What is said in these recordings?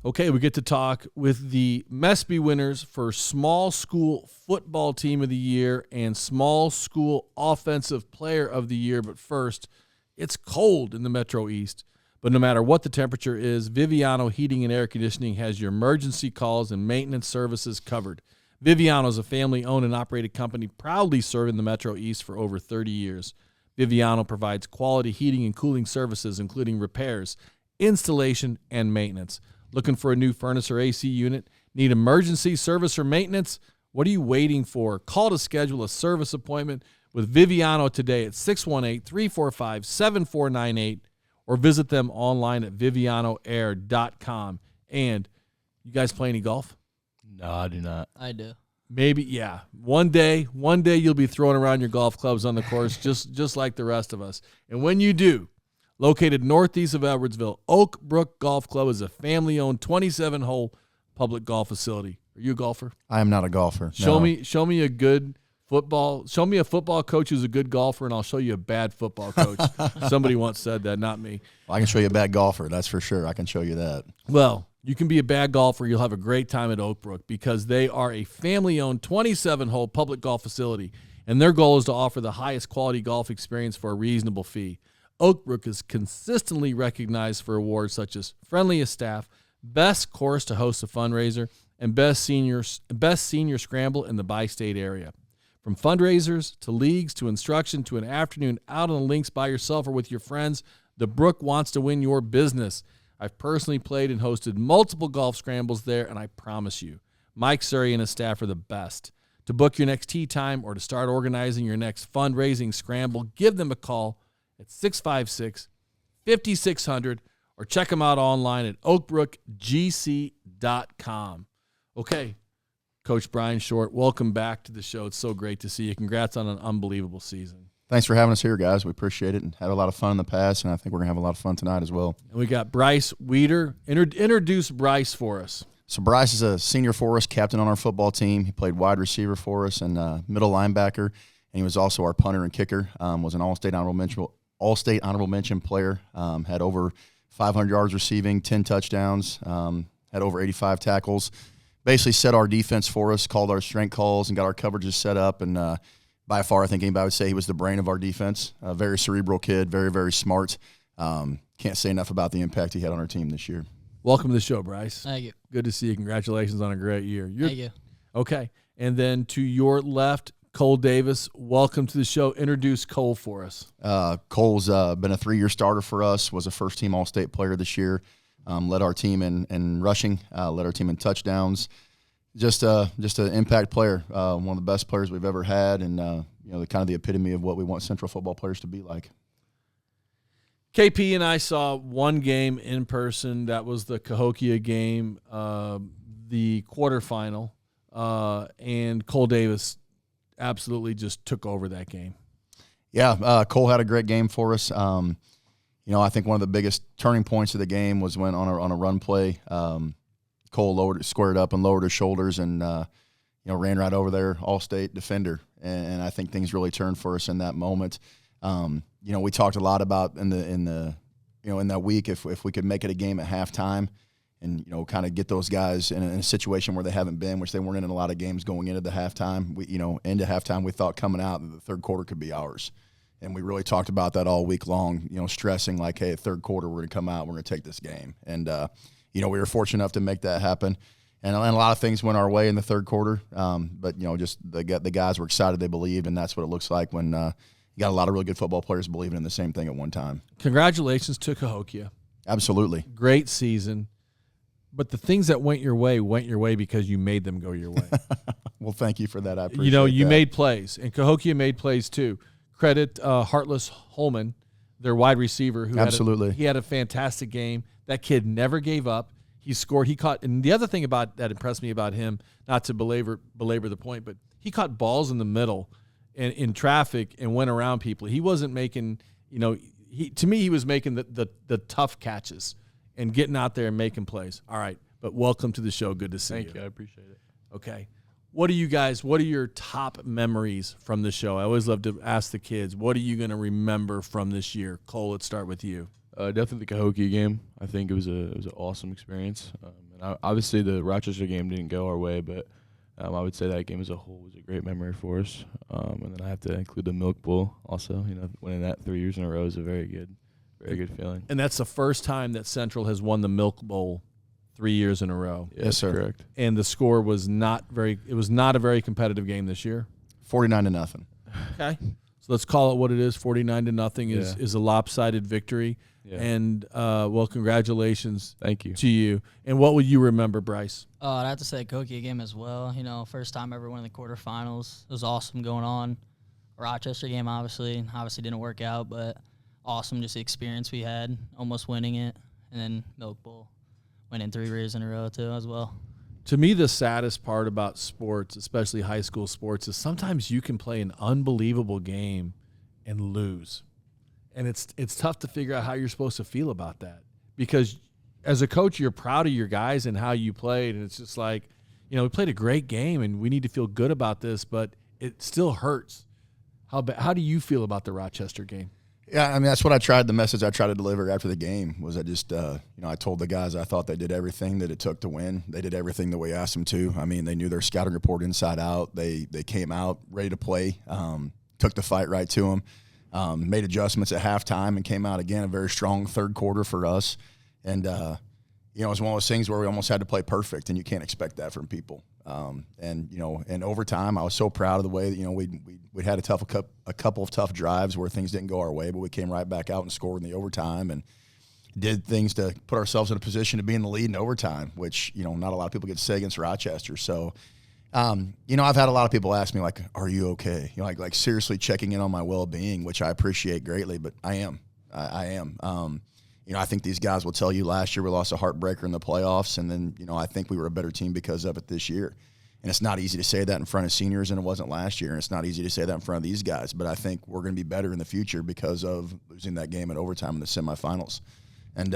Okay, we get to talk with the MESPY winners for Small School Football Team of the Year and Small School Offensive Player of the Year. But first, it's cold in the Metro East. But no matter what the temperature is, Viviano Heating and Air Conditioning has your emergency calls and maintenance services covered. Viviano is a family-owned and operated company proudly serving the Metro East for over 30 years. Viviano provides quality heating and cooling services, including repairs, installation, and maintenance. Looking for a new furnace or AC unit? Need emergency service or maintenance? What are you waiting for? Call to schedule a service appointment with Viviano today at 618-345-7498 or visit them online at vivianoair.com. And you guys play any golf? No, I do not. I do. Maybe, yeah. One day you'll be throwing around your golf clubs on the course just like the rest of us. And when you do, located northeast of Edwardsville, Oak Brook Golf Club is a family-owned 27-hole public golf facility. Are you a golfer? I am not a golfer. Show me a good football. Show me a football coach who's a good golfer, and I'll show you a bad football coach. Somebody once said that, not me. Well, I can show you a bad golfer. That's for sure. I can show you that. Well, you can be a bad golfer. You'll have a great time at Oak Brook because they are a family-owned 27-hole public golf facility, and their goal is to offer the highest quality golf experience for a reasonable fee. Oak Brook is consistently recognized for awards such as Friendliest Staff, Best Course to Host a Fundraiser, and Best Senior Scramble in the bi-state area. From fundraisers to leagues to instruction to an afternoon out on the links by yourself or with your friends, the Brook wants to win your business. I've personally played and hosted multiple golf scrambles there, and I promise you, Mike Surrey and his staff are the best. To book your next tee time or to start organizing your next fundraising scramble, give them a call at 656-5600 or check them out online at oakbrookgc.com. Okay, Coach Brian Short, welcome back to the show. It's so great to see you. Congrats on an unbelievable season. Thanks for having us here, guys. We appreciate it and had a lot of fun in the past, and I think we're going to have a lot of fun tonight as well. And we got Bryce Wieter. Introduce Bryce for us. So Bryce is a senior for us, captain on our football team. He played wide receiver for us and middle linebacker, and he was also our punter and kicker. Was an All-State honorable mention player. Had over 500 yards receiving, 10 touchdowns, had over 85 tackles. Basically set our defense for us, called our strength calls, and got our coverages set up. And by far, I think anybody would say he was the brain of our defense. A very cerebral kid, very, very smart. Can't say enough about the impact he had on our team this year. Welcome to the show, Bryce. Thank you. Good to see you. Congratulations on a great year. Thank you. Okay. And then to your left, Cole Davis. Welcome to the show. Introduce Cole for us. Cole's been a 3-year starter for us, was a first-team All-State player this year, led our team in rushing, led our team in touchdowns. Just an impact player, one of the best players we've ever had, and the kind of the epitome of what we want Central football players to be like. KP and I saw one game in person. That was the Cahokia game, the quarterfinal, and Cole Davis absolutely just took over that game. Yeah, Cole had a great game for us. I think one of the biggest turning points of the game was when on a run play, Cole squared up and lowered his shoulders and ran right over their All-State defender, and I think things really turned for us in that moment. We talked a lot about in that week if we could make it a game at halftime, and kind of get those guys in a situation where they haven't been, which they weren't in a lot of games going into the halftime. Into halftime, we thought coming out that the third quarter could be ours, and we really talked about that all week long. Stressing like, hey, third quarter we're going to come out, we're going to take this game, and we were fortunate enough to make that happen. And a lot of things went our way in the third quarter, but just the guys were excited, they believed, and that's what it looks like when you got a lot of really good football players believing in the same thing at one time. Congratulations to Cahokia. Absolutely. Great season. But the things that went your way because you made them go your way. Well, thank you for that. I appreciate that. You made plays, and Cahokia made plays too. Credit Heartless Holman, their wide receiver, who absolutely had a fantastic game. That kid never gave up. He scored. He caught, and the other thing about that impressed me about him, not to belabor the point, but he caught balls in the middle and in traffic and went around people. He wasn't making, to me, he was making the tough catches and getting out there and making plays. All right, but welcome to the show. Good to see you. Thank you. I appreciate it. Okay. What are your top memories from the show? I always love to ask the kids, what are you going to remember from this year? Cole, let's start with you. Definitely the Cahokia game. I think it was an awesome experience. And And obviously the Rochester game didn't go our way, but I would say that game as a whole was a great memory for us. And then I have to include the Milk Bowl also. Winning that 3 years in a row is a very good feeling. And that's the first time that Central has won the Milk Bowl 3 years in a row. Yes, sir. Correct. And the score was not a very competitive game this year. 49-0. Okay. So let's call it what it is. 49-0 is a lopsided victory. Yeah. And, congratulations. Thank you. To you. And what will you remember, Bryce? I'd have to say Kokia game as well. First time ever winning the quarterfinals. It was awesome going on. Rochester game, obviously didn't work out, but awesome just the experience we had, almost winning it. And then Milk Bowl, winning 3 years in a row, too, as well. To me, the saddest part about sports, especially high school sports, is sometimes you can play an unbelievable game and lose. And it's tough to figure out how you're supposed to feel about that. Because as a coach, you're proud of your guys and how you played. And it's just like, we played a great game and we need to feel good about this, but it still hurts. How do you feel about the Rochester game? Yeah, I mean, that's what the message I tried to deliver after the game was I just, I told the guys I thought they did everything that it took to win. They did everything the way I asked them to. I mean, they knew their scouting report inside out. They came out ready to play, took the fight right to them, made adjustments at halftime and came out again a very strong third quarter for us. And, it was one of those things where we almost had to play perfect, and you can't expect that from people. And overtime, I was so proud of the way that, we had a couple of tough drives where things didn't go our way, but we came right back out and scored in the overtime and did things to put ourselves in a position to be in the lead in overtime, which, not a lot of people get to say against Rochester. So, I've had a lot of people ask me, like, are you okay? Like seriously checking in on my well-being, which I appreciate greatly, but I am. I am. I think these guys will tell you last year we lost a heartbreaker in the playoffs, and then, I think we were a better team because of it this year. And it's not easy to say that in front of seniors, and it wasn't last year, and it's not easy to say that in front of these guys. But I think we're going to be better in the future because of losing that game in overtime in the semifinals. And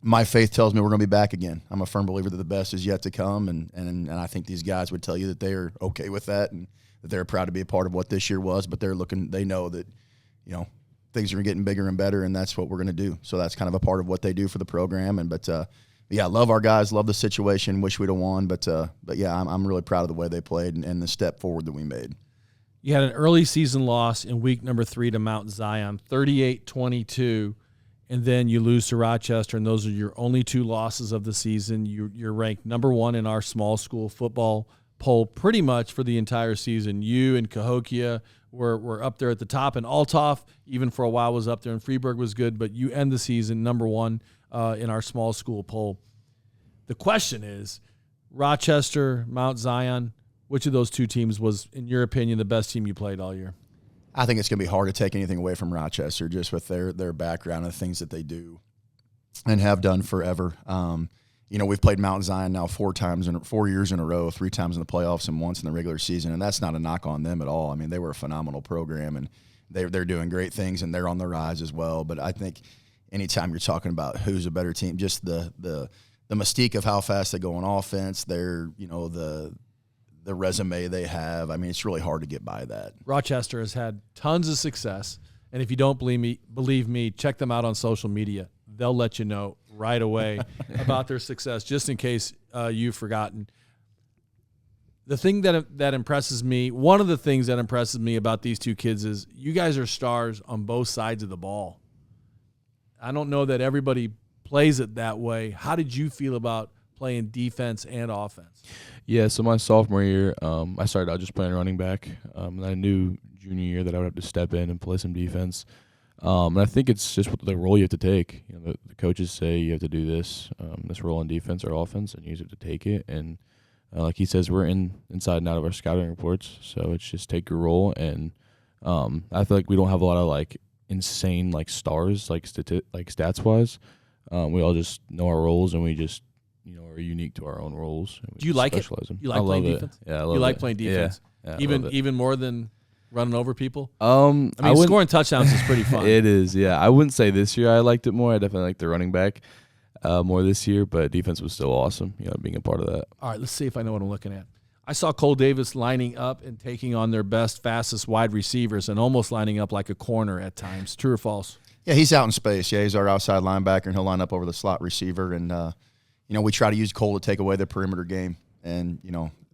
my faith tells me we're going to be back again. I'm a firm believer that the best is yet to come, and I think these guys would tell you that they are okay with that and that they're proud to be a part of what this year was, but they know that, things are getting bigger and better, and that's what we're going to do. So that's kind of a part of what they do for the program. But love our guys, love the situation, wish we'd have won. But I'm really proud of the way they played and the step forward that we made. You had an early season loss in week number 3 to Mount Zion, 38-22, and then you lose to Rochester, and those are your only 2 losses of the season. You're ranked number 1 in our small school football poll pretty much for the entire season. You and Cahokia were up there at the top, and Althoff, even for a while, was up there, and Freeburg was good, but you end the season number 1 in our small school poll. The question is, Rochester, Mount Zion, which of those 2 teams was, in your opinion, the best team you played all year? I think it's going to be hard to take anything away from Rochester just with their background and the things that they do and have done forever. We've played Mount Zion now 4 years in a row, 3 times in the playoffs and once in the regular season, and that's not a knock on them at all. I mean, they were a phenomenal program, and they're doing great things, and they're on the rise as well. But I think anytime you're talking about who's a better team, just the mystique of how fast they go on offense, the resume they have, I mean, it's really hard to get by that. Rochester has had tons of success, and if you don't believe me, check them out on social media. They'll let you know right away about their success, just in case you've forgotten. The thing that impresses me, one of the things that impresses me about these 2 kids is you guys are stars on both sides of the ball. I don't know that everybody plays it that way. How did you feel about playing defense and offense? Yeah, so my sophomore year, I started out just playing running back, and I knew junior year that I would have to step in and play some defense. And I think it's just the role you have to take. The coaches say you have to do this role in defense or offense, and you have to take it. And like he says, we're inside and out of our scouting reports, so it's just take your role. And I feel like we don't have a lot of insane stars stats wise. We all just know our roles, and we just are unique to our own roles. Do you like it? You like playing defense? Yeah, I love it. You like playing defense? Yeah, even more than running over people? I mean, scoring touchdowns is pretty fun. It is, yeah. I wouldn't say this year I liked it more. I definitely liked the running back more this year, but defense was still awesome, being a part of that. All right, let's see if I know what I'm looking at. I saw Cole Davis lining up and taking on their best, fastest wide receivers and almost lining up like a corner at times. True or false? Yeah, he's out in space. Yeah, he's our outside linebacker, and he'll line up over the slot receiver. And, we try to use Cole to take away the perimeter game. And,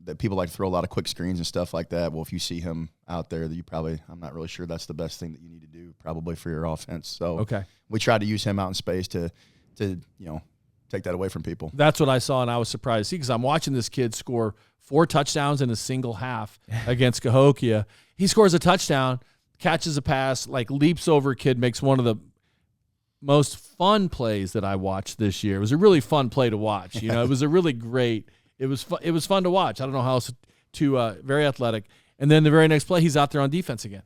that people like to throw a lot of quick screens and stuff like that. Well, if you see him out there, I'm not really sure that's the best thing that you need to do probably for your offense. So we tried to use him out in space to take that away from people. That's what I saw, and I was surprised to see, because I'm watching this kid score 4 touchdowns in a single half against Cahokia. He scores a touchdown, catches a pass, leaps over a kid, makes one of the most fun plays that I watched this year. It was a really fun play to watch. It was a really great. It was fun to watch. I don't know how else to very athletic. And then the very next play, he's out there on defense again.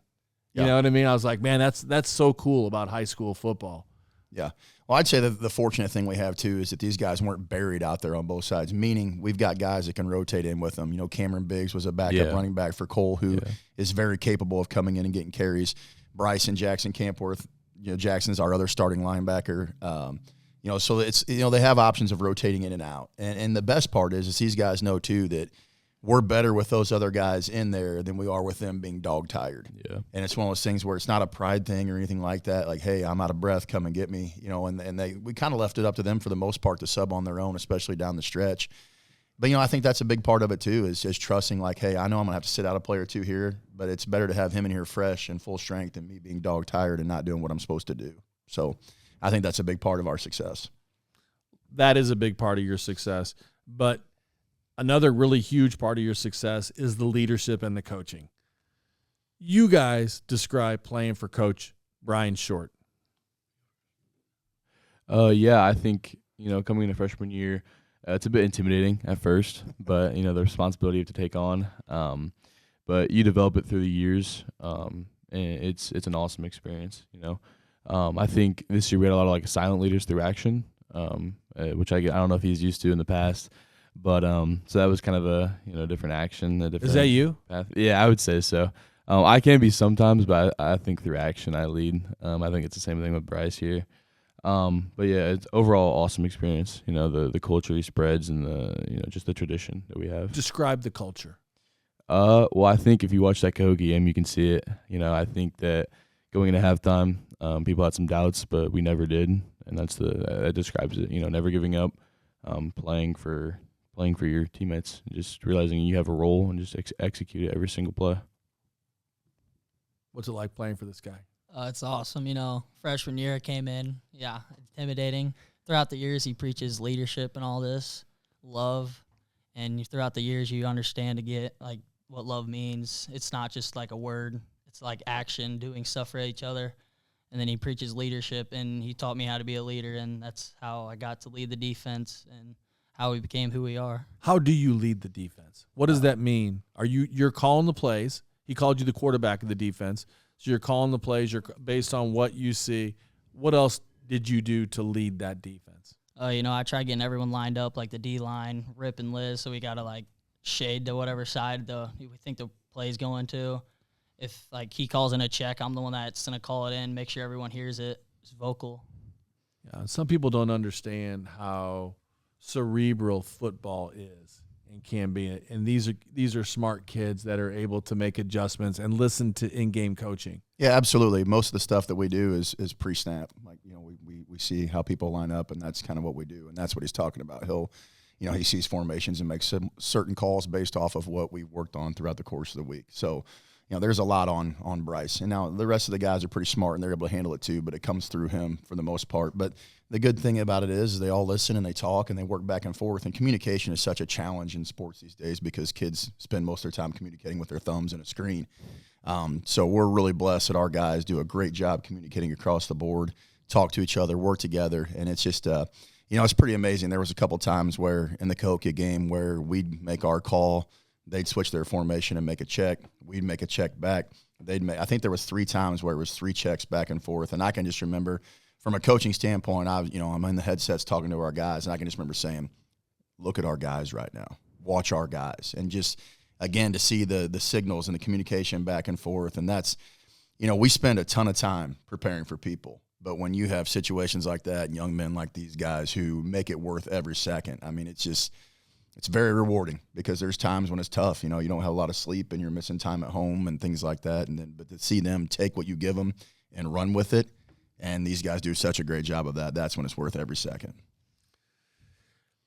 You know what I mean? I was like, man, that's so cool about high school football. Yeah. Well, I'd say that the fortunate thing we have, too, is that these guys weren't buried out there on both sides, meaning we've got guys that can rotate in with them. Cameron Biggs was a backup running back for Cole, who is very capable of coming in and getting carries. Bryce and Jackson Campworth, Jackson's our other starting linebacker. So it's they have options of rotating in and out. And the best part is these guys know, too, that we're better with those other guys in there than we are with them being dog-tired. Yeah. And it's one of those things where it's not a pride thing or anything like that. Like, hey, I'm out of breath, come and get me. We kind of left it up to them for the most part to sub on their own, especially down the stretch. But, I think that's a big part of it, too, is just trusting, hey, I know I'm going to have to sit out a play or two here, but it's better to have him in here fresh and full strength than me being dog-tired and not doing what I'm supposed to do. So I think that's a big part of our success. That is a big part of your success. But another really huge part of your success is the leadership and the coaching. You guys describe playing for Coach Brian Short. I think, coming into freshman year, it's a bit intimidating at first, but, the responsibility you have to take on. But you develop it through the years, and it's an awesome experience, I think this year we had a lot of silent leaders through action, which I don't know if he's used to in the past. But so that was kind of a different action. Is that you? Path. Yeah, I would say so. I can be sometimes, but I think through action I lead. I think it's the same thing with Bryce here. But yeah, it's overall awesome experience. The culture he spreads and the just the tradition that we have. Describe the culture. Well, I think if you watch that Cahokia game, you can see it. I think that going into halftime, people had some doubts, but we never did, and that describes it. Never giving up, playing for your teammates, just realizing you have a role and just execute it every single play. What's it like playing for this guy? It's awesome. Freshman year I came in, intimidating. Throughout the years, he preaches leadership and all this, love. And throughout the years, you understand to get, what love means. It's not just a word. It's action, doing stuff for each other. And then he preaches leadership, and he taught me how to be a leader, and that's how I got to lead the defense and how we became who we are. How do you lead the defense? What does that mean? You're calling the plays. He called you the quarterback of the defense. So you're calling the plays. You're based on what you see. What else did you do to lead that defense? I try getting everyone lined up, the D-line, Rip and Liz, so we got to, shade to whatever side we think the play's going to. If, he calls in a check, I'm the one that's going to call it in, make sure everyone hears it. It's vocal. Yeah, some people don't understand how cerebral football is and can be, and these are smart kids that are able to make adjustments and listen to in-game coaching. Yeah, absolutely. Most of the stuff that we do is pre-snap. We see how people line up, and that's kind of what we do, and that's what he's talking about. He sees formations and makes certain calls based off of what we worked on throughout the course of the week. So, there's a lot on Bryce. And now the rest of the guys are pretty smart, and they're able to handle it too, but it comes through him for the most part. But the good thing about it is they all listen and they talk and they work back and forth. And communication is such a challenge in sports these days because kids spend most of their time communicating with their thumbs and a screen. So we're really blessed that our guys do a great job communicating across the board, talk to each other, work together. And it's just it's pretty amazing. There was a couple times where in the Cahokia game where we'd make our call, they'd switch their formation and make a check. We'd make a check back. I think there was 3 times where it was 3 checks back and forth. And I can just remember from a coaching standpoint, I'm in the headsets talking to our guys, and I can just remember saying, look at our guys right now. Watch our guys. And just, again, to see the signals and the communication back and forth. And that's, we spend a ton of time preparing for people. But when you have situations like that and young men like these guys who make it worth every second, it's very rewarding because there's times when it's tough. You don't have a lot of sleep and you're missing time at home and things like that. But to see them take what you give them and run with it, and these guys do such a great job of that, that's when it's worth every second.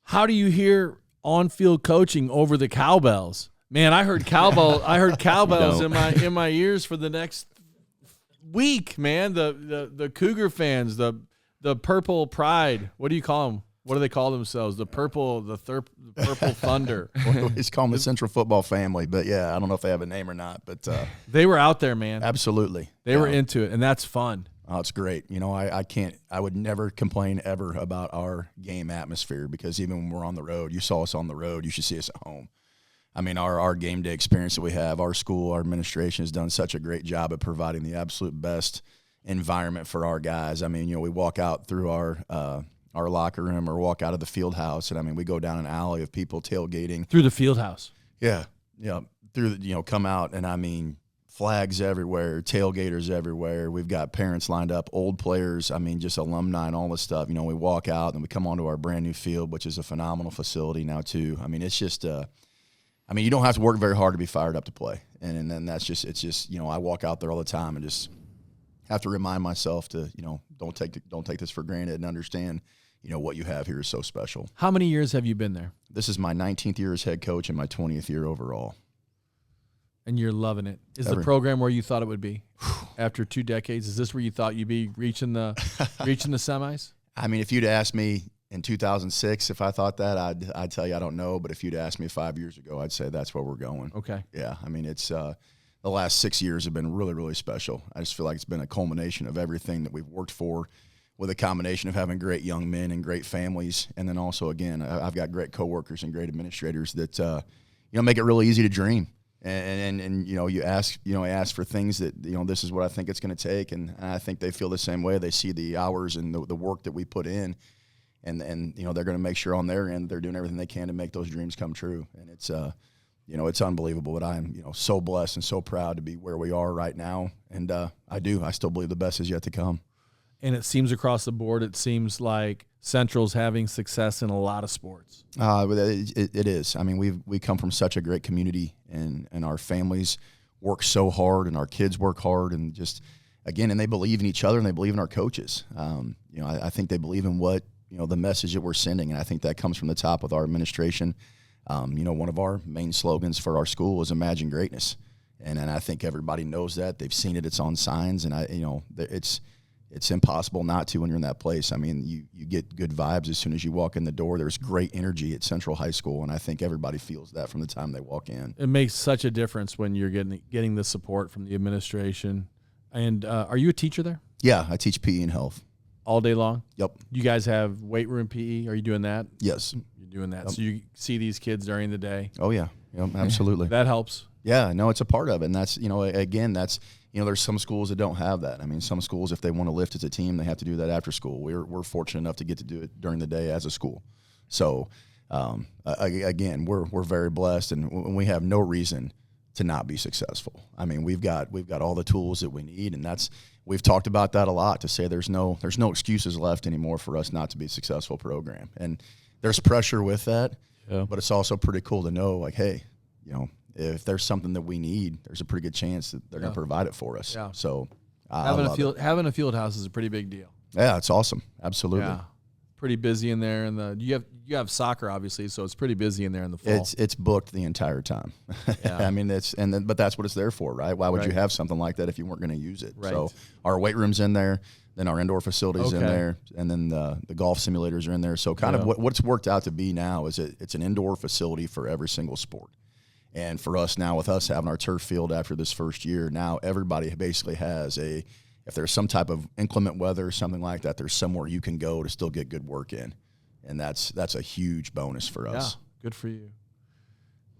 How do you hear on-field coaching over the cowbells? Man, I heard cowbells in my ears for the next week, man. The Cougar fans, the Purple Pride. What do you call them? What do they call themselves? The Purple Thunder. We always call them the Central Football Family, but yeah, I don't know if they have a name or not. But they were out there, man. Absolutely, they were into it, and that's fun. Oh, it's great. You know, I would never complain ever about our game atmosphere, because even when we're on the road, you saw us on the road, you should see us at home. I mean, our game day experience that we have, our school, our administration has done such a great job at providing the absolute best environment for our guys. I mean, you know, we walk out through our locker room or walk out of the field house, and I mean, we go down an alley of people tailgating through the field house. Yeah, come out, and I mean, flags everywhere, tailgaters everywhere. We've got parents lined up, old players, I mean, just alumni and all this stuff. You know, we walk out and we come onto our brand new field, which is a phenomenal facility now too. I mean, it's just I mean, you don't have to work very hard to be fired up to play. And then it's just, you know, I walk out there all the time and just have to remind myself to, you know, don't take this for granted, and understand, you know, what you have here is so special. How many years have you been there? This is my 19th year as head coach and my 20th year overall. And you're loving it. Is the program where you thought it would be after 2 decades? Is this where you thought you'd be reaching the semis? I mean, if you'd asked me in 2006, if I thought that, I'd tell you I don't know. But if you'd asked me 5 years ago, I'd say that's where we're going. Okay. Yeah. I mean, it's the last 6 years have been really, really special. I just feel like it's been a culmination of everything that we've worked for, with a combination of having great young men and great families. And then also, again, I've got great coworkers and great administrators that, you know, make it really easy to dream. And you know, you ask for things that, you know, this is what I think it's going to take. And I think they feel the same way. They see the hours and the work that we put in. And you know, they're going to make sure on their end they're doing everything they can to make those dreams come true. And it's you know, it's unbelievable. But I'm, you know, so blessed and so proud to be where we are right now. And I still believe the best is yet to come. And it seems across the board, it seems like Central's having success in a lot of sports. It is. I mean, we come from such a great community, and our families work so hard, and our kids work hard, and just, again, and they believe in each other, and they believe in our coaches. You know, I think they believe in what, you know, the message that we're sending, and I think that comes from the top with our administration. You know, one of our main slogans for our school is "Imagine Greatness," and I think everybody knows that. They've seen it. It's on signs, and you know, it's impossible not to when you're in that place. I mean, you get good vibes as soon as you walk in the door. There's great energy at Central High School, and I think everybody feels that from the time they walk in. It makes such a difference when you're getting the support from the administration. And are you a teacher there? Yeah, I teach PE and health. All day long? Yep. You guys have weight room PE? Are you doing that? Yes. You're doing that. Yep. So you see these kids during the day? Oh, yeah. Yep, absolutely. That helps. Yeah, no, it's a part of it. And that's, you know, again, that's, you know, there's some schools that don't have that. I mean, some schools, if they want to lift as a team, they have to do that after school. We're fortunate enough to get to do it during the day as a school. So, again, we're very blessed, and we have no reason to not be successful. I mean, we've got all the tools that we need, and we've talked about that a lot, to say there's no excuses left anymore for us not to be a successful program. And there's pressure with that, but it's also pretty cool to know, like, hey, you know, if there's something that we need, there's a pretty good chance that they're going to provide it for us. Yeah. So having a field house is a pretty big deal. Yeah, it's awesome. Absolutely. Yeah. Pretty busy in there, and you have soccer, obviously, so it's pretty busy in there in the fall. It's booked the entire time. Yeah. I mean, but that's what it's there for, right? Why would you have something like that if you weren't going to use it? Right. So our weight room's in there, then our indoor facilities in there, and then the golf simulators are in there. So kind of what it's worked out to be now is it's an indoor facility for every single sport. And for us now, with us having our turf field after this first year, now everybody basically has if there's some type of inclement weather or something like that, there's somewhere you can go to still get good work in. And that's a huge bonus for us. Yeah, good for you.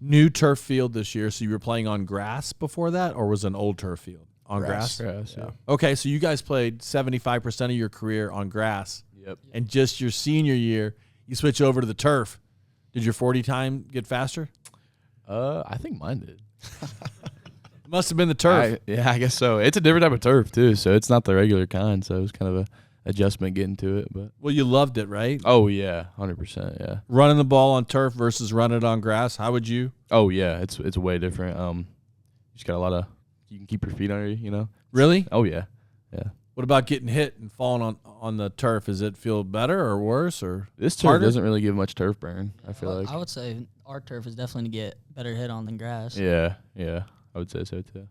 New turf field this year. So you were playing on grass before that, or was it an old turf field? On grass? Grass, yeah. Okay, so you guys played 75% of your career on grass. Yep. And just your senior year, you switch over to the turf. Did your 40 time get faster? I think mine did. It must have been the turf. I guess so. It's a different type of turf too, so it's not the regular kind. So it was kind of a adjustment getting to it. But Well, you loved it, right? Oh yeah, 100%. Yeah. Running the ball on turf versus running it on grass. How would you? Oh yeah, it's way different. You just got a lot of, you can keep your feet under you, you know. Really? Oh yeah, yeah. What about getting hit and falling on the turf? Does it feel better or worse or This turf harder? doesn't really give much turf burn, I feel like. I would say our turf is definitely to get better hit on than grass. Yeah, I would say so too.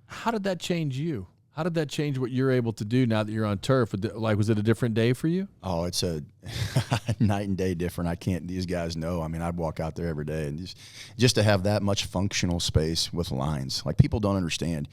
How did that change you? How did that change what you're able to do now that you're on turf? Like, was it a different day for you? Oh, it's a night and day different. I can't. These guys know. I mean, I'd walk out there every day, and just to have that much functional space with lines, like people don't understand.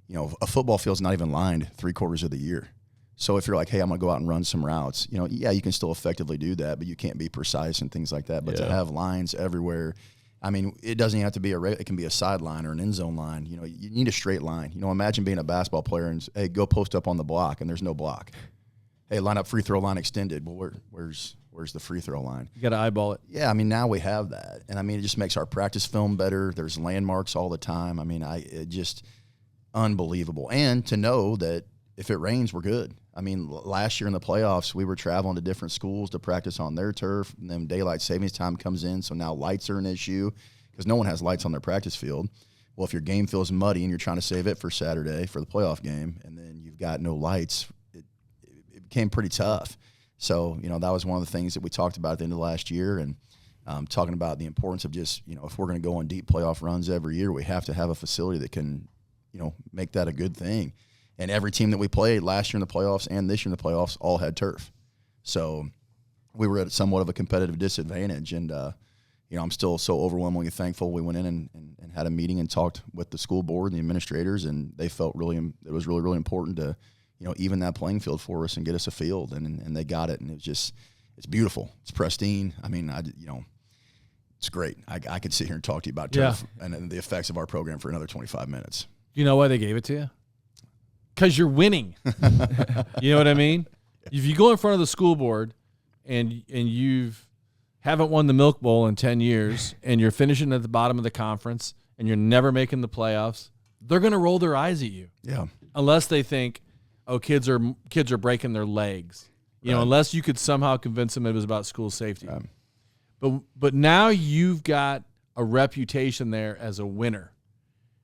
You know, a football field's not even lined 3/4 of the year. So if you're like, hey, I'm gonna go out and run some routes, you know, yeah, you can still effectively do that, but you can't be precise and things like that. But to have lines everywhere, I mean, it doesn't even have to be it can be a sideline or an end zone line. You know, you need a straight line. You know, imagine being a basketball player and hey, go post up on the block, and there's no block. Hey, line up, free throw line extended. Well, where's the free throw line? You got to eyeball it. Yeah, I mean, now we have that, and I mean, it just makes our practice film better. There's landmarks all the time. I mean, it just unbelievable. And to know that if it rains, we're good. I mean, last year in the playoffs, we were traveling to different schools to practice on their turf, and then daylight savings time comes in, so now lights are an issue because no one has lights on their practice field. Well, if your game feels muddy and you're trying to save it for Saturday for the playoff game, and then you've got no lights, it became pretty tough. So, you know, that was one of the things that we talked about at the end of last year, and talking about the importance of just, you know, if we're going to go on deep playoff runs every year, we have to have a facility that can, you know, make that a good thing. And every team that we played last year in the playoffs and this year in the playoffs all had turf. So we were at somewhat of a competitive disadvantage. And, you know, I'm still so overwhelmingly thankful we went in and had a meeting and talked with the school board and the administrators, and they felt it was really, really important to, you know, even that playing field for us and get us a field. And they got it. And it's beautiful. It's pristine. I mean, you know, it's great. I could sit here and talk to you about turf and the effects of our program for another 25 minutes. You know why they gave it to you? Because you're winning. You know what I mean? If you go in front of the school board and haven't won the Milk Bowl in 10 years and you're finishing at the bottom of the conference and you're never making the playoffs, they're going to roll their eyes at you. Yeah. Unless they think, oh, kids are breaking their legs. You know, unless you could somehow convince them it was about school safety. But now you've got a reputation there as a winner.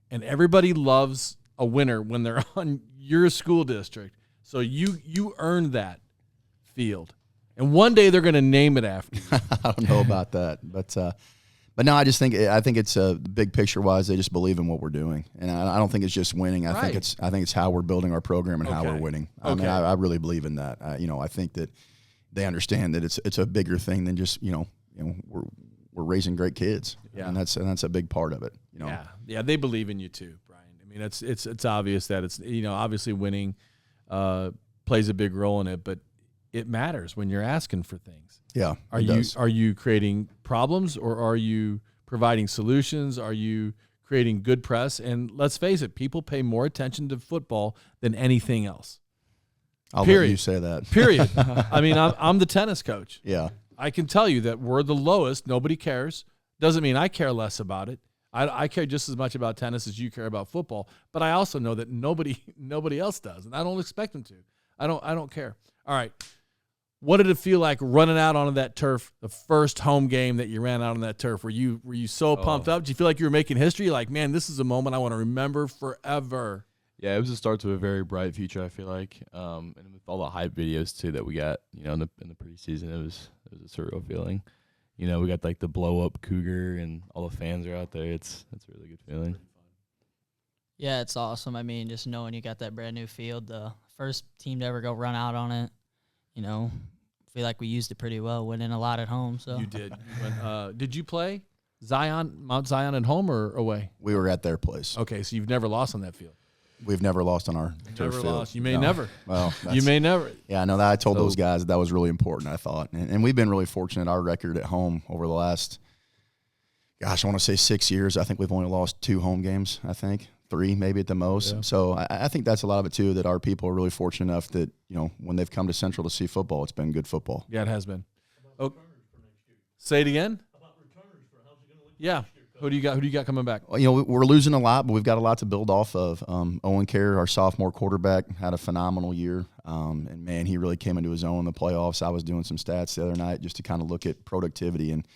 And everybody loves a winner when they're on your school district. So you earned that field. And one day they're going to name it after you. I don't know about that. But no, I think it's big picture wise, they just believe in what we're doing. And I don't think it's just winning. I think it's how we're building our program and how we're winning. I mean, I really believe in that. You know, I think that they understand that it's a bigger thing than just, you know, we're raising great kids. Yeah. And that's a big part of it, you know. Yeah, they believe in you too, Brian. I mean, it's obvious that it's, you know, obviously winning plays a big role in it, but it matters when you're asking for things. Yeah. Are you creating problems, or are you providing solutions? Are you creating good press? And let's face it, people pay more attention to football than anything else. I'll Period. let you say that. Period. I mean, I'm the tennis coach. Yeah. I can tell you that we're the lowest. Nobody cares. Doesn't mean I care less about it. I care just as much about tennis as you care about football. But I also know that nobody else does, and I don't expect them to. I don't care. All right. What did it feel like running out onto that turf, the first home game that you ran out on that turf? Were you so pumped up? Did you feel like you were making history? Like, man, this is a moment I want to remember forever. Yeah, it was the start to a very bright future, I feel like. And with all the hype videos too that we got, you know, in the preseason, it was a surreal feeling. You know, we got like the blow up Cougar and all the fans are out there. It's a really good feeling. Yeah, it's awesome. I mean, just knowing you got that brand new field, the first team to ever go run out on it, you know, feel like we used it pretty well, winning a lot at home. So You did. Did you play Mount Zion at home or away? We were at their place. Okay, so you've never lost on that field. We've never lost on our turf Never field. lost. You may No. never. Well, You may never. Yeah, I know that. I told those guys that was really important, I thought. And we've been really fortunate. Our record at home over the last, I want to say 6 years, I think we've only lost 2 home games, I think. 3 maybe at the most. Yeah. So I think that's a lot of it, too, that our people are really fortunate enough that, you know, when they've come to Central to see football, it's been good football. Yeah, it has been. Oh, say it again? Yeah. Who do you got coming back? Well, you know, we're losing a lot, but we've got a lot to build off of. Owen Kerr, our sophomore quarterback, had a phenomenal year. And, man, he really came into his own in the playoffs. I was doing some stats the other night just to kind of look at productivity. And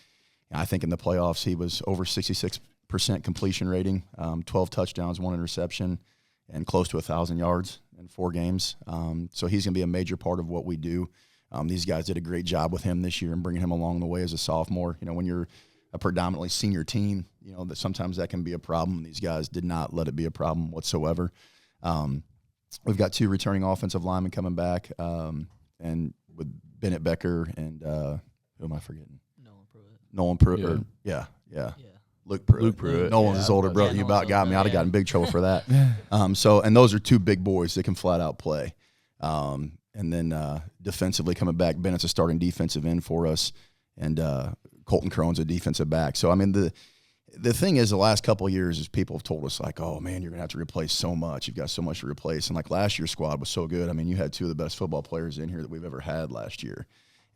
I think in the playoffs he was over 66% completion rating, 12 touchdowns, 1 interception, and close to 1,000 yards. in 4 games. So he's going to be a major part of what we do. These guys did a great job with him this year and bringing him along the way as a sophomore. You know, when you're a predominantly senior team, you know, that sometimes that can be a problem. These guys did not let it be a problem whatsoever. We've got 2 returning offensive linemen coming back, and with Bennett Becker and who am I forgetting? Nolan Pruitt. Yeah. Luke Pruitt. Nolan's his older brother. You about got me. I'd have gotten in big trouble for that. And those are 2 big boys that can flat out play. And then defensively coming back, Bennett's a starting defensive end for us, and Colton Crone's a defensive back. So, I mean, the thing is, the last couple of years is people have told us, like, oh, man, you're going to have to replace so much. You've got so much to replace. And, like, last year's squad was so good. I mean, you had 2 of the best football players in here that we've ever had last year.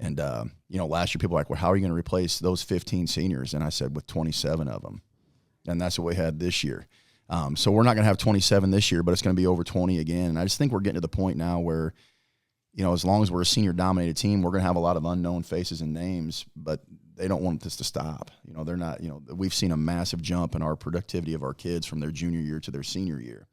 And, you know, last year people were like, well, how are you going to replace those 15 seniors? And I said, with 27 of them. And that's what we had this year. So we're not going to have 27 this year, but it's going to be over 20 again. And I just think we're getting to the point now where, you know, as long as we're a senior-dominated team, we're going to have a lot of unknown faces and names, but they don't want this to stop. You know, they're not, you know, we've seen a massive jump in our productivity of our kids from their junior year to their senior year.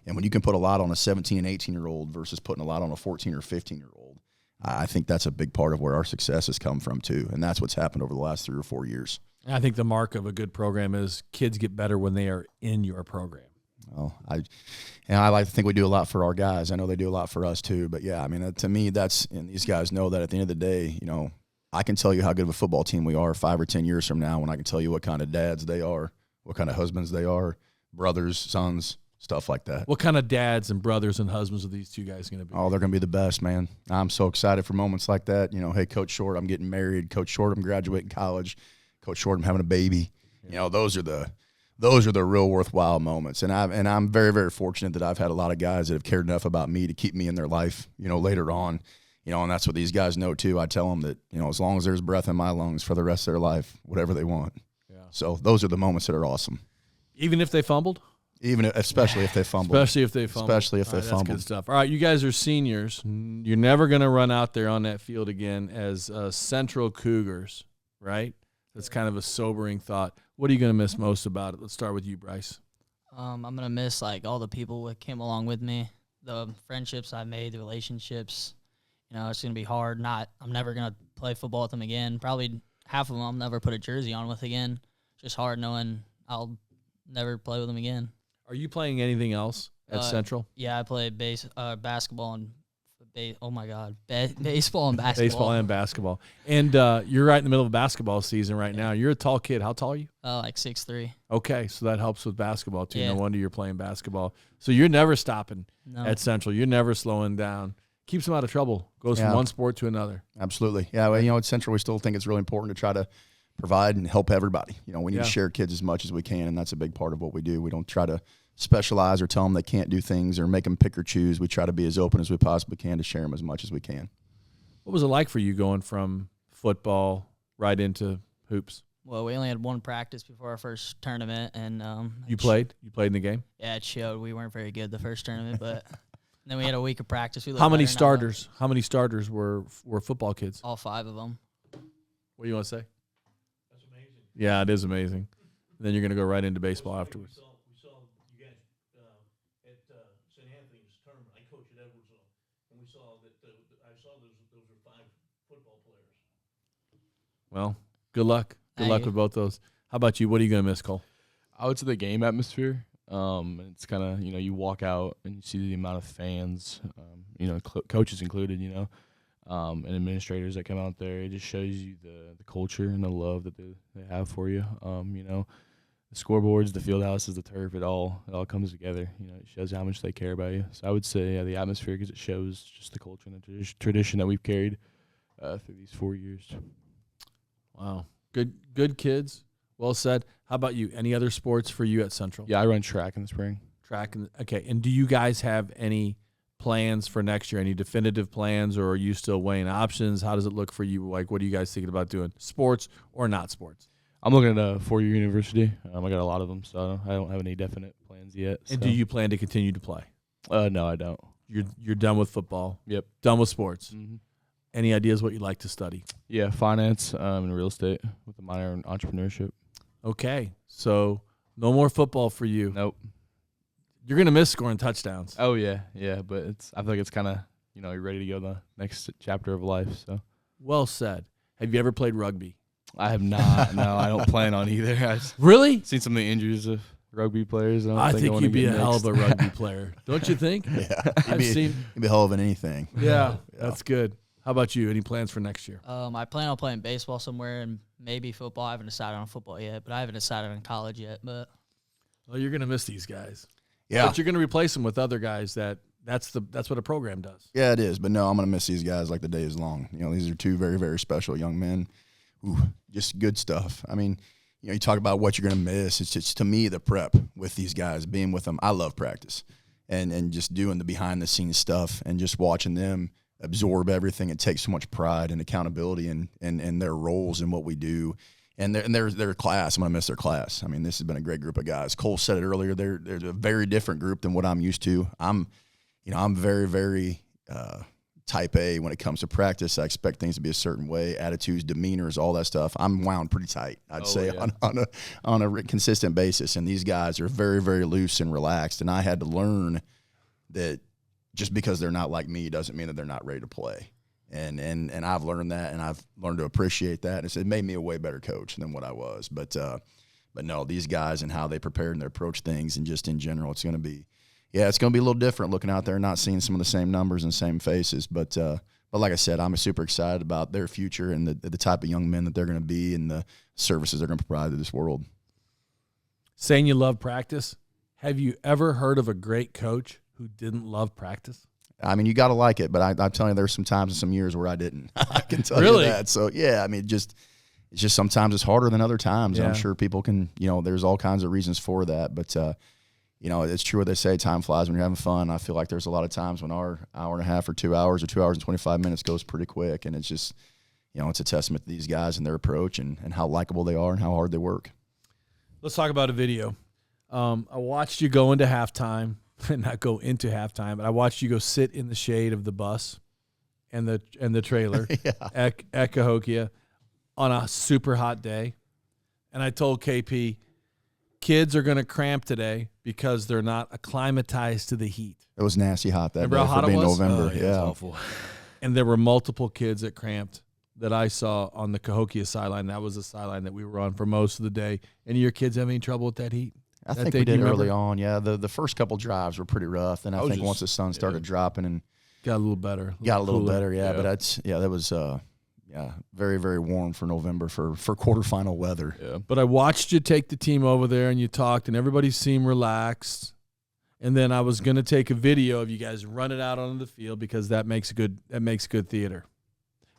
And when you can put a lot on a 17 and 18-year-old versus putting a lot on a 14 or 15-year-old, I think that's a big part of where our success has come from too. And that's what's happened over the last 3 or 4 years. I think the mark of a good program is kids get better when they are in your program. Well, I like to think we do a lot for our guys. I know they do a lot for us too. But, yeah, I mean, to me, and these guys know that at the end of the day, you know, I can tell you how good of a football team we are 5 or 10 years from now, when I can tell you what kind of dads they are, what kind of husbands they are, brothers, sons, stuff like that. What kind of dads and brothers and husbands are these 2 guys going to be? Oh, they're going to be the best, man. I'm so excited for moments like that. You know, hey, Coach Short, I'm getting married. Coach Short, I'm graduating college. Coach Short, I'm having a baby. Yeah. You know, those are the real worthwhile moments. And I'm very, very fortunate that I've had a lot of guys that have cared enough about me to keep me in their life, you know, later on. You know, and that's what these guys know too. I tell them that, you know, as long as there's breath in my lungs for the rest of their life, whatever they want. Yeah. So those are the moments that are awesome. Even if they fumbled? Especially if they fumbled. Especially if they fumbled. That's good stuff. All right, you guys are seniors. You're never going to run out there on that field again as Central Cougars, right? That's kind of a sobering thought. What are you going to miss most about it? Let's start with you, Bryce. I'm going to miss, like, all the people that came along with me, the friendships I made, the relationships. You know, it's going to be hard. I'm never going to play football with them again. Probably half of them I'll never put a jersey on with again. Just hard knowing I'll never play with them again. Are you playing anything else at Central? Yeah, I play basketball and baseball and basketball. Baseball and basketball. And you're right in the middle of a basketball season right now. You're a tall kid. How tall are you? Like 6'3". Okay, so that helps with basketball too. Yeah. No wonder you're playing basketball. So you're never stopping at Central. You're never slowing down. Keeps them out of trouble. Goes from one sport to another. Absolutely. Yeah, well, you know, at Central we still think it's really important to try to provide and help everybody. You know, we need to share kids as much as we can, and that's a big part of what we do. We don't try to specialize or tell them they can't do things or make them pick or choose. We try to be as open as we possibly can to share them as much as we can. What was it like for you going from football right into hoops? Well, we only had 1 practice before our first tournament, and you played? You played in the game? Yeah, it showed. We weren't very good the first tournament, but then we had a week of practice. How many starters? How many starters were football kids? All 5 of them. What do you want to say? That's amazing. Yeah, it is amazing. And then you're going to go right into baseball afterwards. We saw you guys at St. Anthony's tournament. I coached at Edwardsville, and we saw that I saw those were 5 football players. Well, good luck. Good luck with both those. How about you? What are you going to miss, Cole? I would say the game atmosphere. It's kind of, you know, you walk out and you see the amount of fans, you know, coaches included, you know, and administrators that come out there. It just shows you the culture and the love that they have for you. You know, the scoreboards, the field houses, the turf, it all comes together. You know, it shows how much they care about you. So I would say the atmosphere, because it shows just the culture and the tradition that we've carried through these 4 years. Wow. Good kids. Well said. How about you? Any other sports for you at Central? Yeah, I run track in the spring. Okay. And do you guys have any plans for next year? Any definitive plans, or are you still weighing options? How does it look for you? Like, what are you guys thinking about doing? Sports or not sports? I'm looking at a 4-year university. I got a lot of them, so I don't have any definite plans yet. And do you plan to continue to play? No, I don't. You're done with football? Yep. Done with sports? Mm-hmm. Any ideas what you'd like to study? Yeah, finance and real estate with a minor in entrepreneurship. Okay, so no more football for you. Nope. You're going to miss scoring touchdowns. Oh yeah, but I feel like it's kind of you're ready to go to the next chapter of life. So Well said. Have you ever played rugby? I have not. No, I don't plan on either. I've Really? seen some of the injuries of rugby players. I think you'd be a hell of a rugby player. Don't you think? Yeah, I've seen. You'd be a hell of an anything. Yeah, that's good. How about you? Any plans for next year? I plan on playing baseball somewhere and maybe football. I haven't decided on football yet, but I haven't decided on college yet. But Well, you're going to miss these guys. Yeah, But you're going to replace them with other guys that's what a program does. yeah, it is. But no, I'm going to miss these guys like the day is long. These are two very, very special young men. Ooh, just good stuff. I mean, you talk about what you're going to miss. It's just, to me, the prep with these guys, being with them. I love practice and just doing the behind-the-scenes stuff and just watching them absorb everything and take so much pride and accountability in their roles and what we do. And their class, I'm going to miss their class. I mean, this has been a great group of guys. Cole said it earlier. They're a very different group than what I'm used to. I'm very, very type A when it comes to practice. I expect things to be a certain way, attitudes, demeanors, all that stuff. I'm wound pretty tight, I'd say, on a consistent basis. And these guys are very, very loose and relaxed. And I had to learn that just because they're not like me doesn't mean that they're not ready to play. And I've learned that, and I've learned to appreciate that. It made me a way better coach than what I was. But no, these guys and how they prepare and they approach things, and just in general, it's going to be a little different looking out there and not seeing some of the same numbers and same faces. But like I said, I'm super excited about their future and the type of young men that they're going to be and the services they're going to provide to this world. Saying you love practice, have you ever heard of a great coach who didn't love practice? I mean, you got to like it, but I'm telling you, there's some times and some years where I didn't. I can tell Really? you that. So, yeah, I mean, it's just sometimes it's harder than other times. Yeah. And I'm sure people can, there's all kinds of reasons for that. But, it's true what they say, time flies when you're having fun. I feel like there's a lot of times when our hour and a half or 2 hours or 2 hours and 25 minutes goes pretty quick. And it's just, it's a testament to these guys and their approach and how likable they are and how hard they work. Let's talk about a video. I watched you go into halftime. Not go into halftime, but I watched you go sit in the shade of the bus and the trailer at Cahokia on a super hot day. And I told KP, kids are going to cramp today because they're not acclimatized to the heat. It was nasty hot that Remember day how hot for it being was? November. Oh, yeah, it was awful. And there were multiple kids that cramped that I saw on the Cahokia sideline. That was the sideline that we were on for most of the day. Any of your kids have any trouble with that heat? I think we did early on. Yeah, the first couple drives were pretty rough. And I think once the sun started dropping and got a little better. Got a little better, yeah. But that was very, very warm for November for quarterfinal weather. Yeah. But I watched you take the team over there and you talked and everybody seemed relaxed. And then I was going to take a video of you guys running out onto the field because that makes good theater.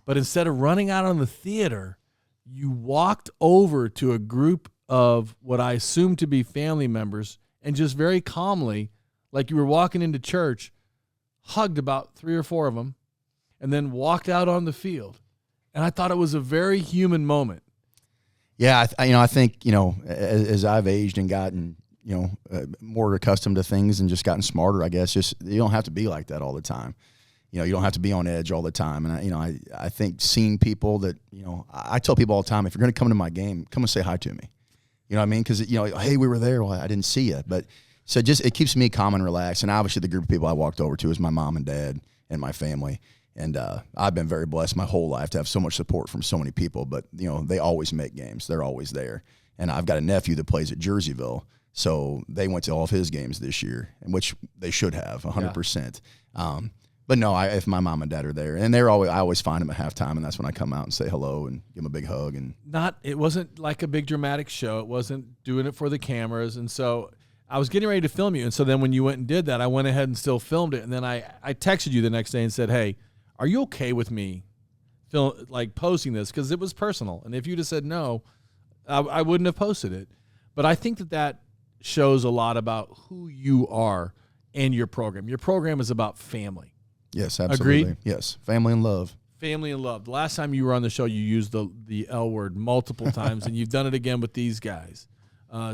But instead of running out on the theater, you walked over to a group of what I assumed to be family members and just very calmly, like you were walking into church, hugged about 3 or 4 of them and then walked out on the field. And I thought it was a very human moment. Yeah, I think, as I've aged and gotten, more accustomed to things and just gotten smarter, I guess, just you don't have to be like that all the time. You don't have to be on edge all the time. And, I think seeing people that, I tell people all the time, if you're going to come to my game, come and say hi to me. You know what I mean? Because, hey, we were there. Well, I didn't see you. But so it keeps me calm and relaxed. And obviously the group of people I walked over to is my mom and dad and my family. And I've been very blessed my whole life to have so much support from so many people. But, they always make games. They're always there. And I've got a nephew that plays at Jerseyville. So they went to all of his games this year, which they should have, 100%. But no, if my mom and dad are there, and I always find them at halftime, and that's when I come out and say hello and give them a big hug. And it wasn't like a big dramatic show. It wasn't doing it for the cameras. And so I was getting ready to film you. And so then when you went and did that, I went ahead and still filmed it. And then I texted you the next day and said, hey, are you okay with me posting this? Because it was personal. And if you'd have said no, I wouldn't have posted it. But I think that shows a lot about who you are and your program. Your program is about family. Yes, absolutely. Agreed? Yes, family and love. Family and love. The last time you were on the show, you used the L word multiple times, and you've done it again with these guys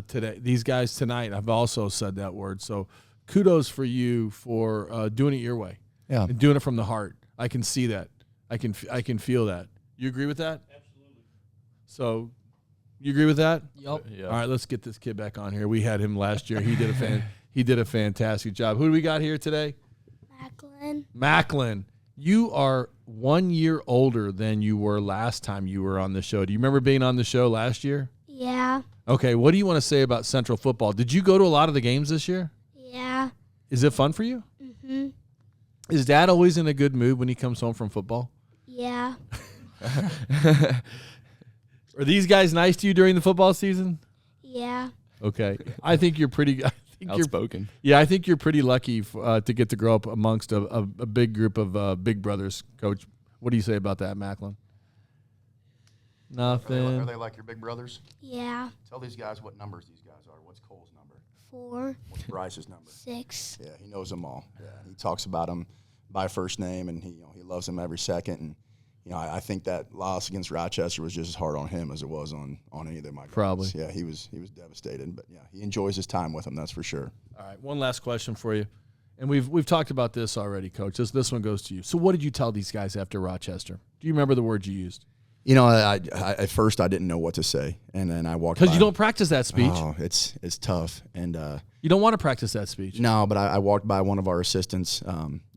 today. These guys tonight, I've also said that word. So kudos for you for doing it your way. Yeah. And doing it from the heart. I can see that. I can feel that. You agree with that? Absolutely. So you agree with that? Yup. Yeah. All right, let's get this kid back on here. We had him last year. He He did a fantastic job. Who do we got here today? Macklin. You are 1 year older than you were last time you were on the show. Do you remember being on the show last year? Yeah. Okay, what do you want to say about Central football? Did you go to a lot of the games this year? Yeah. Is it fun for you? Mhm. Is Dad always in a good mood when he comes home from football? Yeah. Are these guys nice to you during the football season? Yeah. Okay. I think you're pretty Outspoken. I think you're pretty lucky to get to grow up amongst a big group of big brothers, Coach. What do you say about that, Macklin? Nothing. Are they like your big brothers? Yeah. Tell these guys what numbers these guys are. What's Cole's number? 4, What's Bryce's number? 6. Yeah, he knows them all. Yeah, he talks about them by first name, and he loves them every second. And I think that loss against Rochester was just as hard on him as it was on any of them. Probably. Yeah, he was devastated, but yeah, he enjoys his time with them. That's for sure. All right, one last question for you, and we've talked about this already, Coach. This one goes to you. So, what did you tell these guys after Rochester? Do you remember the words you used? I at first I didn't know what to say, and then I walked Because by. you don't practice that speech. Oh, it's tough, and You don't want to practice that speech. no, but I walked by one of our assistants,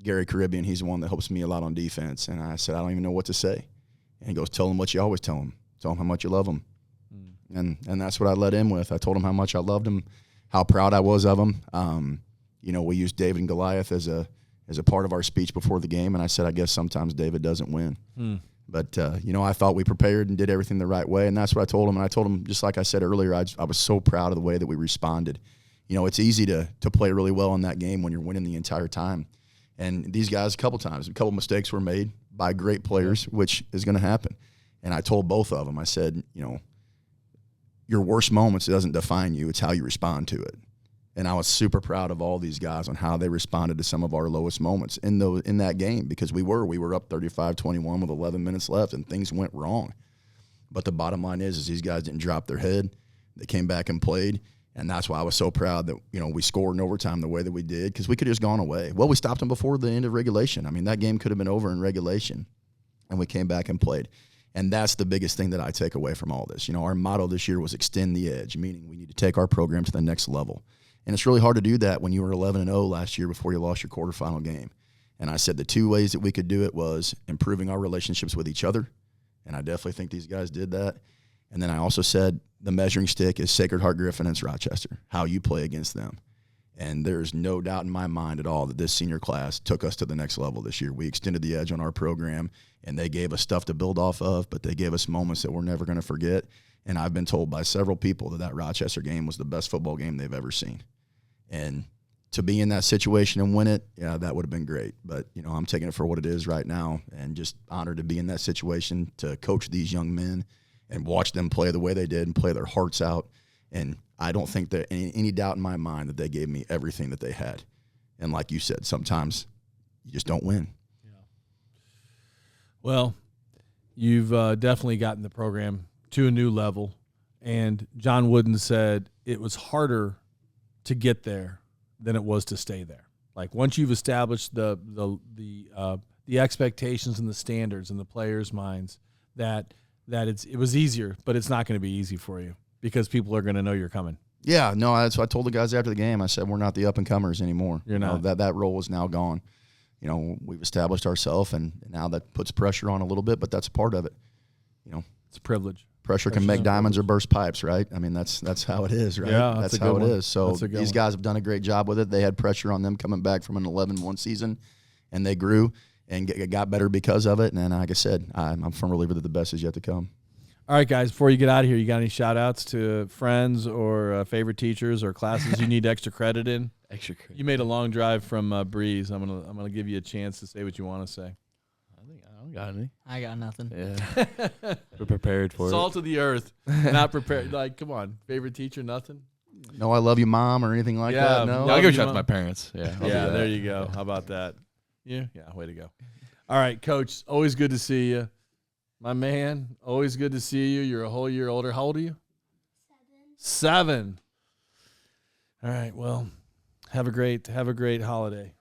Gary Caribbean. He's the one that helps me a lot on defense, and I said I don't even know what to say, and he goes, "Tell them what you always tell them. Tell them how much you love them," and that's what I led in with. I told him how much I loved him, how proud I was of him. We used David and Goliath as a part of our speech before the game, and I said I guess sometimes David doesn't win. But, I thought we prepared and did everything the right way, and that's what I told him. And I told him, just like I said earlier, I was so proud of the way that we responded. It's easy to play really well in that game when you're winning the entire time. And these guys, a couple mistakes were made by great players, which is going to happen. And I told both of them, I said, your worst moments, it doesn't define you. It's how you respond to it. And I was super proud of all these guys on how they responded to some of our lowest moments in that game, because we were up 35-21 with 11 minutes left, and things went wrong. But the bottom line is these guys didn't drop their head. They came back and played, and that's why I was so proud that we scored in overtime the way that we did, because we could have just gone away. Well, we stopped them before the end of regulation. I mean, that game could have been over in regulation, and we came back and played. And that's the biggest thing that I take away from all this. Our motto this year was extend the edge, meaning we need to take our program to the next level. And it's really hard to do that when you were 11-0 last year before you lost your quarterfinal game. And I said the two ways that we could do it was improving our relationships with each other, and I definitely think these guys did that. And then I also said the measuring stick is Sacred Heart Griffin and Rochester, how you play against them. And there's no doubt in my mind at all that this senior class took us to the next level this year. We extended the edge on our program, and they gave us stuff to build off of, but they gave us moments that we're never going to forget. And I've been told by several people that Rochester game was the best football game they've ever seen. And to be in that situation and win it, yeah, that would have been great. But, I'm taking it for what it is right now, and just honored to be in that situation, to coach these young men and watch them play the way they did and play their hearts out. And I don't think there any doubt in my mind that they gave me everything that they had. And like you said, sometimes you just don't win. Yeah. Well, you've definitely gotten the program to a new level. And John Wooden said it was harder to get there than it was to stay there. Like once you've established the expectations and the standards in the players' minds, that it was easier, but it's not going to be easy for you because people are going to know you're coming. Yeah, no, that's what I told the guys after the game. I said we're not the up and comers anymore. You're not. That role is now gone. We've established ourselves, and now that puts pressure on a little bit, but that's a part of it. It's a privilege. Pressure can make diamonds or burst pipes, right? I mean, that's how it is, right? Yeah, that's how it is. So these guys have done a great job with it. They had pressure on them coming back from an 11-1 season, and they grew and got better because of it. And then, like I said, I'm a firm believer that the best is yet to come. All right, guys, before you get out of here, you got any shout-outs to friends or favorite teachers or classes you need extra credit in? Extra credit. You made a long drive from Breeze. I'm gonna give you a chance to say what you want to say. I don't got any. I got nothing. Yeah. We're prepared for Salt of the earth, not prepared. Like, come on, favorite teacher, nothing. No, I love you, Mom, or anything like that. No, I'll give a shout out to my parents. Yeah. I'll do Yeah, that. there you go. How about that? Yeah, way to go. All right, Coach, always good to see you. My man, always good to see you. You're a whole year older. How old are you? 7. All right, well, have a great holiday.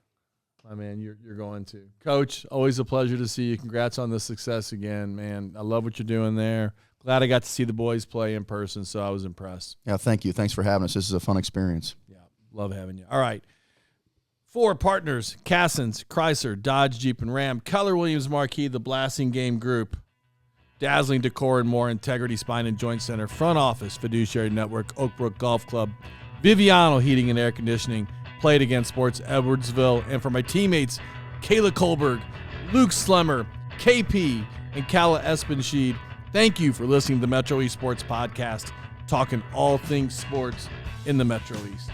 My man, you're going to. Coach, always a pleasure to see you. Congrats on the success again, man. I love what you're doing there. Glad I got to see the boys play in person, so I was impressed. Yeah, thank you. Thanks for having us. This is a fun experience. Yeah. Love having you. All right. For partners, Cassens, Chrysler, Dodge, Jeep, and Ram, Keller Williams Marquee, the Blasting Game Group, Dazzling Decor and More, Integrity Spine and Joint Center, Front Office, Fiduciary Network, Oakbrook Golf Club, Viviano Heating and Air Conditioning, Play It Again Sports, Edwardsville, and for my teammates, Kayla Kohlberg, Luke Slemmer, KP, and Kala Espenschied, thank you for listening to the Metro East Sports Podcast, talking all things sports in the Metro East.